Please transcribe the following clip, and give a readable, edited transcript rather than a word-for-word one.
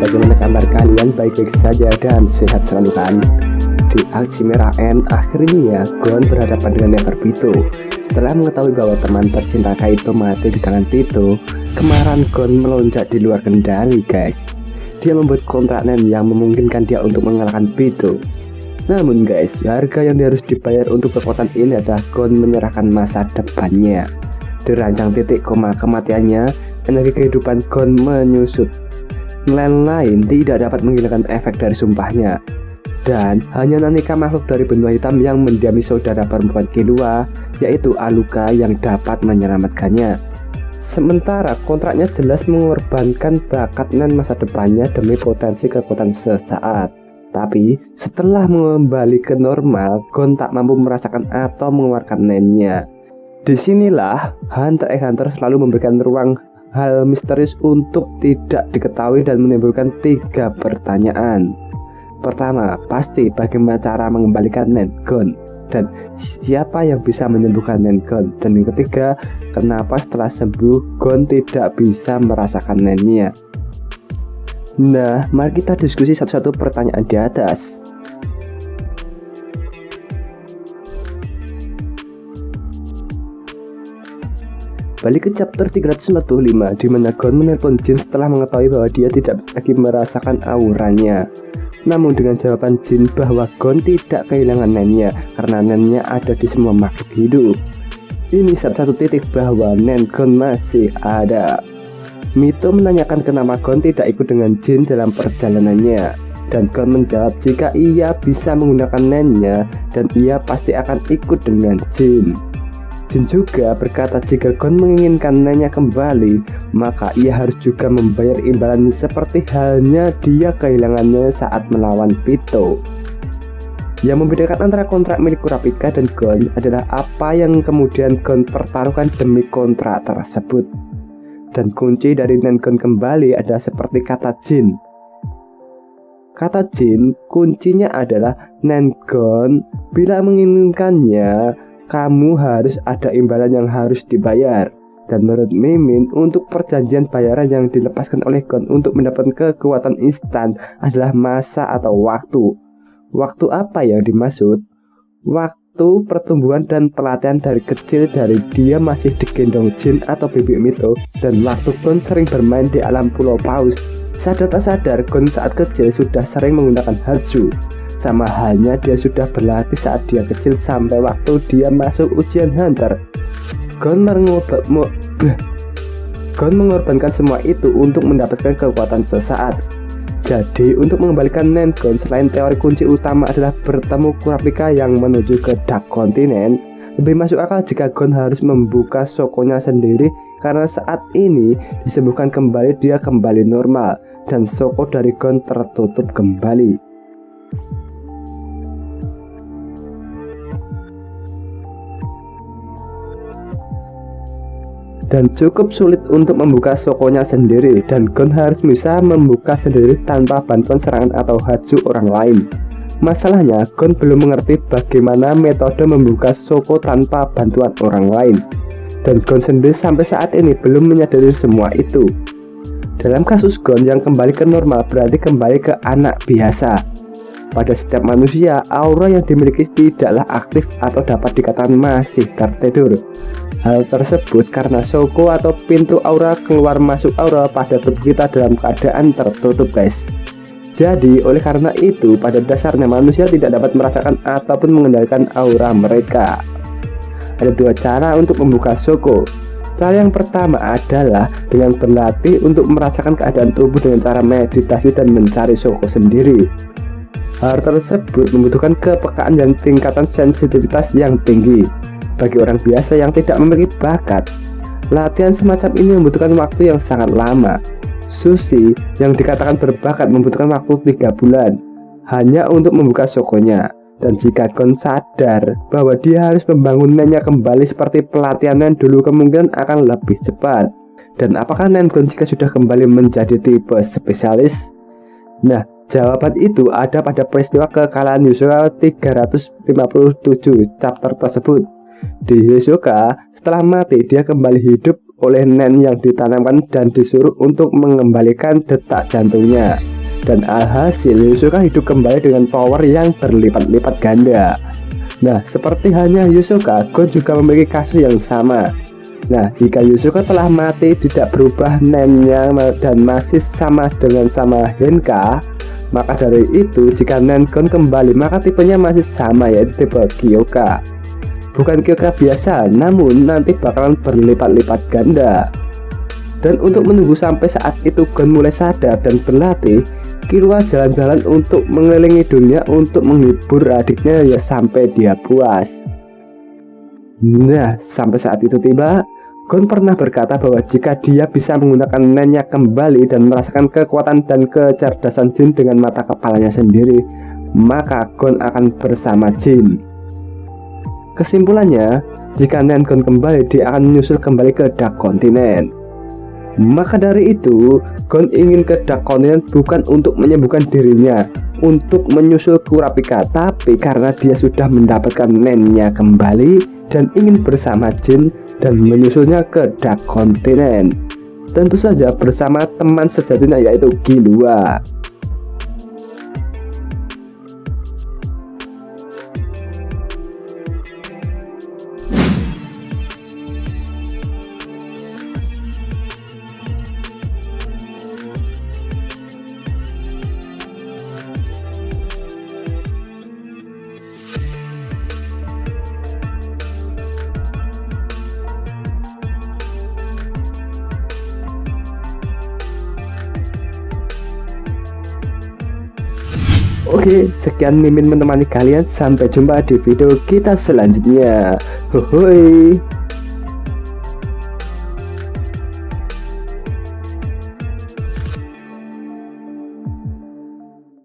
Bagaimana kabar kalian? Baik-baik saja dan sehat selalu kan? Di aksi merah N akhirnya Gon berhadapan dengan Neferpitou. Setelah mengetahui bahwa teman tercinta Kaito mati di tangan Pitou, kemarahan Gon melonjak di luar kendali guys. Dia membuat kontrak Nen yang memungkinkan dia untuk mengalahkan Pitou. Namun guys, harga yang harus dibayar untuk kekuatan ini adalah Gon menyerahkan masa depannya. Dirancang titik koma kematiannya, energi kehidupan Gon menyusut. Nelayan lain tidak dapat menghilangkan efek dari sumpahnya. Dan hanya Nanika makhluk dari benua hitam yang mendiami saudara perempuan Killua, yaitu Alluka yang dapat menyelamatkannya. Sementara kontraknya jelas mengorbankan bakat dan masa depannya demi potensi kekuatan sesaat. Tapi setelah kembali ke normal, Gon tak mampu merasakan atau mengeluarkan nennya. Disinilah Hunter x Hunter selalu memberikan ruang hal misterius untuk tidak diketahui dan menimbulkan 3 pertanyaan. Pertama, pasti bagaimana cara mengembalikan Nen Gon, dan siapa yang bisa menyembuhkan Nen Gon. Dan yang ketiga, kenapa setelah sembuh Gon tidak bisa merasakan Nennya. Nah, mari kita diskusi satu-satu pertanyaan di atas. Balik ke chapter 345 di mana Gon menelpon Jin setelah mengetahui bahwa dia tidak lagi merasakan auranya. Namun dengan jawaban Jin bahwa Gon tidak kehilangan nennya karena nennya ada di semua makhluk hidup. Ini satu titik bahwa nen Gon masih ada. Mito menanyakan kenapa Gon tidak ikut dengan Jin dalam perjalanannya. Dan Gon menjawab jika ia bisa menggunakan nennya dan ia pasti akan ikut dengan Jin. Jin juga berkata jika Gon menginginkan nennya kembali, maka ia harus juga membayar imbalan seperti halnya dia kehilangannya saat melawan Pitou. Yang membedakan antara kontrak milik Kurapika dan Gon adalah apa yang kemudian Gon pertaruhkan demi kontrak tersebut. Dan kunci dari nen Gon kembali adalah seperti kata Jin. Kata Jin, kuncinya adalah nen Gon bila menginginkannya, kamu harus ada imbalan yang harus dibayar. Dan menurut Mimin, untuk perjanjian bayaran yang dilepaskan oleh Gon untuk mendapatkan kekuatan instan adalah masa atau waktu. Waktu apa yang dimaksud? Waktu pertumbuhan dan pelatihan dari kecil, dari dia masih digendong Jin atau Bibi Mito, dan waktu Gon sering bermain di alam Pulau Paus. Sadar tak sadar, Gon saat kecil sudah sering menggunakan Hatsu. Sama halnya dia sudah berlatih saat dia kecil sampai waktu dia masuk ujian Hunter. Gon mengorbankan semua itu untuk mendapatkan kekuatan sesaat. Jadi untuk mengembalikan nen Gon, selain teori kunci utama adalah bertemu Kurapika yang menuju ke Dark Continent, lebih masuk akal jika Gon harus membuka sokonya sendiri karena saat ini disembuhkan kembali, dia kembali normal dan soko dari Gon tertutup kembali. Dan cukup sulit untuk membuka sokonya sendiri, dan Gon harus bisa membuka sendiri tanpa bantuan serangan atau Hatsu orang lain. Masalahnya Gon belum mengerti bagaimana metode membuka soko tanpa bantuan orang lain, dan Gon sendiri sampai saat ini belum menyadari semua itu. Dalam kasus Gon yang kembali ke normal berarti kembali ke anak biasa. Pada setiap manusia, aura yang dimiliki tidaklah aktif atau dapat dikatakan masih tertidur. Hal tersebut karena soko atau pintu aura keluar masuk aura pada tubuh kita dalam keadaan tertutup guys. Jadi oleh karena itu pada dasarnya manusia tidak dapat merasakan ataupun mengendalikan aura mereka. Ada 2 cara untuk membuka soko. Cara yang pertama adalah dengan berlatih untuk merasakan keadaan tubuh dengan cara meditasi dan mencari soko sendiri. Hal tersebut membutuhkan kepekaan dan tingkatan sensitivitas yang tinggi. Bagi orang biasa yang tidak memiliki bakat, latihan semacam ini membutuhkan waktu yang sangat lama. Susi yang dikatakan berbakat membutuhkan waktu 3 bulan hanya untuk membuka sokonya. Dan jika Gon sadar bahwa dia harus membangun Nennya kembali seperti pelatihan Nen dulu, kemungkinan akan lebih cepat. Dan apakah Nen Gon jika sudah kembali menjadi tipe spesialis? Nah, jawaban itu ada pada peristiwa kekalahan Hisoka 357 chapter tersebut. Di Hisoka, setelah mati dia kembali hidup oleh Nen yang ditanamkan dan disuruh untuk mengembalikan detak jantungnya. Dan alhasil Hisoka hidup kembali dengan power yang berlipat-lipat ganda. Nah, seperti hanya Hisoka, Gon juga memiliki kasus yang sama. Nah, jika Hisoka telah mati tidak berubah Nennya dan masih sama dengan sama Henka, maka dari itu jika Nen Gon kembali maka tipenya masih sama, yaitu tipe Kyoka. Bukan Kyoka biasa, namun nanti bakalan berlipat-lipat ganda. Dan untuk menunggu sampai saat itu Gon mulai sadar dan berlatih, Killua jalan-jalan untuk mengelilingi dunia untuk menghibur adiknya ya sampai dia puas. Nah, sampai saat itu tiba, Gon pernah berkata bahwa jika dia bisa menggunakan Nennya kembali dan merasakan kekuatan dan kecerdasan Jin dengan mata kepalanya sendiri, maka Gon akan bersama Jin. Kesimpulannya, jika Nen Gon kembali, dia akan menyusul kembali ke Dark Continent. Maka dari itu, Gon ingin ke Dark Continent bukan untuk menyembuhkan dirinya, untuk menyusul Kurapika, tapi karena dia sudah mendapatkan Nennya kembali dan ingin bersama Jin dan menyusulnya ke Dark Continent. Tentu saja bersama teman sejatinya yaitu Killua. Oke, sekian Mimin menemani kalian. Sampai jumpa di video kita selanjutnya. Hohoi.